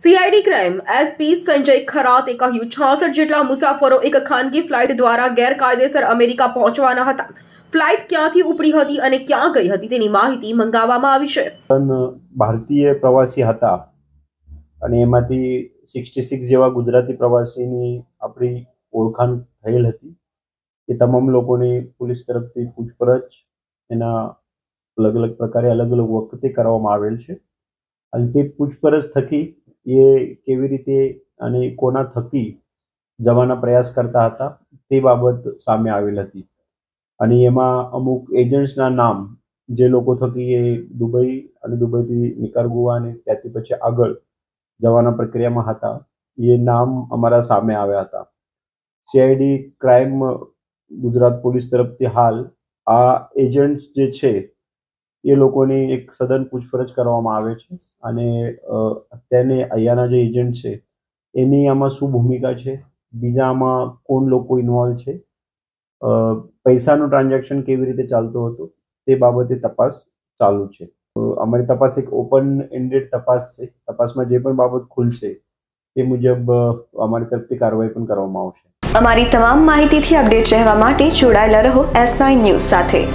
CID crime SP Sanjay Kharate કહ્યું 66 જેટલા મુસાફરો એક ખાનગી ફ્લાઇટ દ્વારા ગેરકાયદેસર અમેરિકા પહોંચવાના હતા. ફ્લાઇટ ક્યાંથી ઉપડી હતી અને ક્યાં ગઈ હતી તેની માહિતી મંગાવવામાં આવી છે. ભારતીય પ્રવાસી હતા અને એમાંથી 66 જેવા ગુજરાતી પ્રવાસીની આપણી ઓળખાણ થયેલ હતી. એ તમામ લોકોની પોલીસ તરફથી પૂછપરછ એના અલગ અલગ પ્રકારે અલગ અલગ વખતે કરવામાં આવેલ છે અને તે પૂછપરછ થકી એ કેવી રીતે અને કોના થકી જવાના પ્રયાસ કરતા હતા તે બાબત સામે આવેલ હતી અને એમાં અમુક એજન્ટ્સના નામ જે લોકો થકી એ દુબઈ અને દુબઈથી નિકારાગુઆ અને ત્યાંથી પછી આગળ જવાના પ્રક્રિયામાં હતા એ નામ અમારા સામે આવ્યા હતા. સીઆઈડી ક્રાઇમ ગુજરાત પોલીસ તરફથી હાલ આ એજન્ટ્સ જે છે એ લોકોની એક સઘન પૂછપરછ કરવામાં આવે છે અને અત્યારની અહીંયાના જે એજન્ટ છે એની આમાં શું ભૂમિકા છે, બીજા આમાં કોણ લોકો ઇન્વોલ્વ છે, પૈસાનું ટ્રાન્ઝેક્શન કેવી રીતે ચાલતું હતું તે બાબતે તપાસ ચાલુ છે. અમારી તપાસ એક ઓપન એન્ડેડ તપાસ છે. તપાસમાં જે પણ બાબત ખુલશે તે મુજબ અમારી તરફથી કાર્યવાહી પણ કરવામાં આવશે. અમારી તમામ માહિતીથી અપડેટ રહેવા માટે જોડાયેલા રહો S9 ન્યૂઝ સાથે.